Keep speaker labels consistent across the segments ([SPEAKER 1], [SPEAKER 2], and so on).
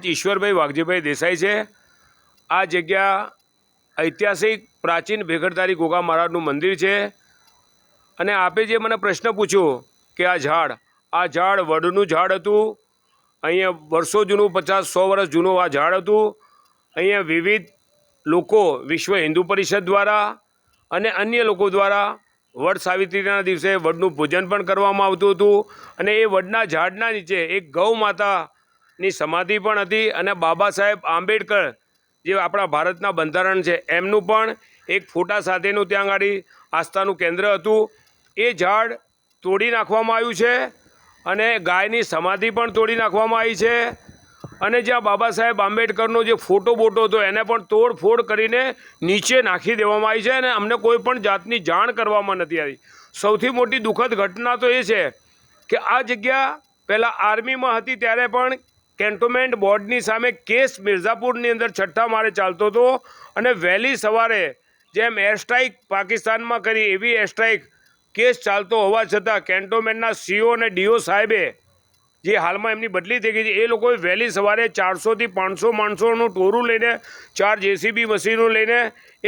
[SPEAKER 1] સંત ઈશ્વરભાઈ વાઘજીભાઈ દેસાઈ છે। આ જગ્યા ઐતિહાસિક પ્રાચીન ભેગડધારી ગોગા મહારાજનું મંદિર છે। અને આપે જે મને પ્રશ્ન પૂછ્યો કે આ ઝાડ વડનું ઝાડ હતું। અહીંયા વર્ષો જૂનું 50-100 વર્ષ જૂનું આ ઝાડ હતું। અહીંયા વિવિધ લોકો વિશ્વ હિન્દુ પરિષદ દ્વારા અને અન્ય લોકો દ્વારા વડ સાવિત્રીના દિવસે વડનું પૂજન પણ કરવામાં આવતું હતું। અને એ વડના ઝાડના નીચે એક ગૌ માતાની સમાધિ પણ હતી। અને બાબા સાહેબ આંબેડકર જે આપણા ભારતના બંધારણ છે એમનું પણ એક ફોટા સાથેનું ત્યાં આગળ આસ્થાનું કેન્દ્ર હતું। એ ઝાડ તોડી નાખવામાં આવ્યું છે અને ગાયની સમાધિ પણ તોડી નાખવામાં આવી છે। અને જ્યાં બાબા સાહેબ આંબેડકરનો જે ફોટો બોટો હતો એને પણ તોડફોડ કરીને નીચે નાખી દેવામાં આવી છે અને અમને કોઈ પણ જાતની જાણ કરવામાં નથી આવી। સૌથી મોટી દુઃખદ ઘટના તો એ છે કે આ જગ્યા પહેલાં આર્મીમાં હતી ત્યારે પણ કેન્ટોનમેન્ટ બોર્ડની સામે કેસ મિર્ઝાપુરની અંદર 6ઠ્ઠા માળે ચાલતો હતો। અને વહેલી સવારે જેમ એર સ્ટ્રાઇક પાકિસ્તાનમાં કરી એવી એર સ્ટ્રાઇક કેસ ચાલતો હોવા છતાં કેન્ટોનમેન્ટના સીઓ અને ડીઓ સાહેબે જે હાલમાં એમની બદલી થઈ ગઈ છે એ લોકોએ વહેલી સવારે 400થી 500 માણસોનું ટોરું લઈને 4 જેસીબી મશીનો લઈને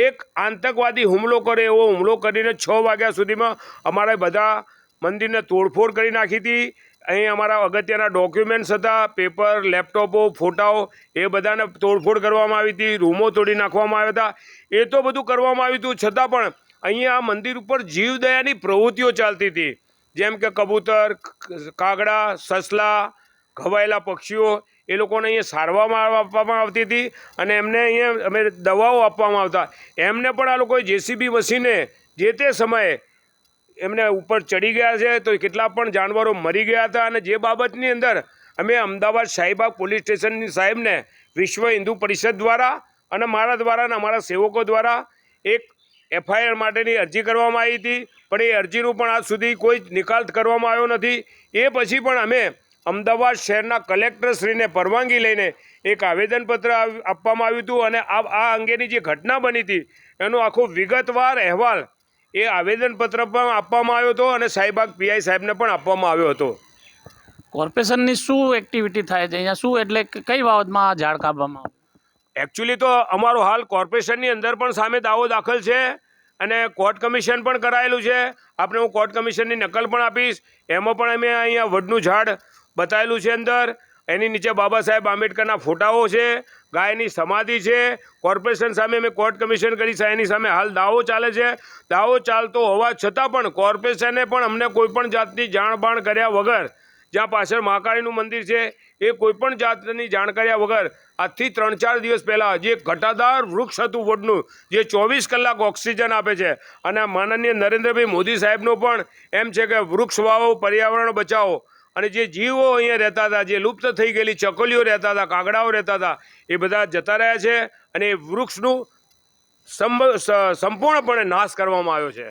[SPEAKER 1] એક આતંકવાદી હુમલો કરે એવો હુમલો કરીને 6 વાગ્યા સુધીમાં અમારા બધા મંદિરને તોડફોડ કરી નાખી હતી। અહીં અમારા અગત્યના ડોક્યુમેન્ટ્સ હતા, પેપર, લેપટોપો, ફોટાઓ એ બધાને તોડફોડ કરવામાં આવી હતી। રૂમો તોડી નાખવામાં આવ્યા હતા। એ તો બધું કરવામાં આવ્યું હતું, છતાં પણ અહીંયા આ મંદિર ઉપર જીવદયાની પ્રવૃત્તિઓ ચાલતી હતી। જેમ કે કબૂતર, કાગડા, સસલા, ઘવાયેલા પક્ષીઓ એ લોકોને અહીંયા સારવામાં આપવામાં આવતી હતી અને એમને અહીંયા અમે દવાઓ આપવામાં આવતા। એમને પણ આ લોકોએ જેસીબી મશીને જે તે સમયે એમને ઉપર ચડી ગયા છે તો કેટલા પણ જાનવરો મરી ગયા હતા। અને જે બાબતની અંદર અમે અમદાવાદ શાહીબાગ પોલીસ સ્ટેશનની સાહેબને વિશ્વ હિન્દુ પરિષદ દ્વારા અને મારા દ્વારા અને અમારા સેવકો દ્વારા એક એફઆઈઆર માટેની અરજી કરવામાં આવી હતી, પણ એ અરજીનું પણ આજ સુધી કોઈ નિકાલ કરવામાં આવ્યો નથી। એ પછી પણ અમે અમદાવાદ શહેરના કલેક્ટરશ્રીને પરવાનગી લઈને એક આવેદનપત્ર આપવામાં આવ્યું હતું અને આ અંગેની જે ઘટના બની હતી એનો આખો વિગતવાર અહેવાલ એ આવેદનપત્ર પણ આપવામાં આવ્યો હતો અને શાહીબાગ પીઆઈ સાહેબને પણ આપવામાં આવ્યો હતો।
[SPEAKER 2] કોર્પોરેશનની શું એક્ટિવિટી થાય છે અહીંયા? શું એટલે કઈ બાબતમાં આ ઝાડ કાપવામાં આવે?
[SPEAKER 1] એકચ્યુઅલી તો અમારો હાલ કોર્પોરેશનની અંદર પણ સામે દાવો દાખલ છે અને કોર્ટ કમિશન પણ કરાયેલું છે। આપણે હું કોર્ટ કમિશનની નકલ પણ આપીશ। એમાં પણ અમે અહીંયા વડનું ઝાડ બતાવેલું છે અંદર, એની નીચે બાબા સાહેબ આંબેડકરના ફોટાઓ છે, ગાયની સમાધિ છે। કોર્પોરેશન સામે અમે કોર્ટ કમિશન કરી છે, એની સામે હાલ દાવો ચાલે છે। દાવો ચાલતો હોવા છતાં પણ કોર્પોરેશને પણ અમને કોઈપણ જાતની જાણબાણ કર્યા વગર, જ્યાં પાછળ મહાકાળીનું મંદિર છે એ કોઈપણ જાતની જાણ કર્યા વગર આજથી 3-4 દિવસ પહેલાં જે ઘટાદાર વૃક્ષ હતું વડનું જે 24 કલાક ઓક્સિજન આપે છે અને માનનીય નરેન્દ્રભાઈ મોદી સાહેબનો પણ એમ છે કે વૃક્ષ વાવો, પર્યાવરણ બચાવો અને જે જીવો અહીંયા રહેતા હતા, જે લુપ્ત થઈ ગયેલી ચકલીઓ રહેતા હતા, કાગડાઓ રહેતા હતા એ બધા જતા રહ્યા છે અને એ વૃક્ષનું સંપૂર્ણપણે નાશ કરવામાં આવ્યો છે।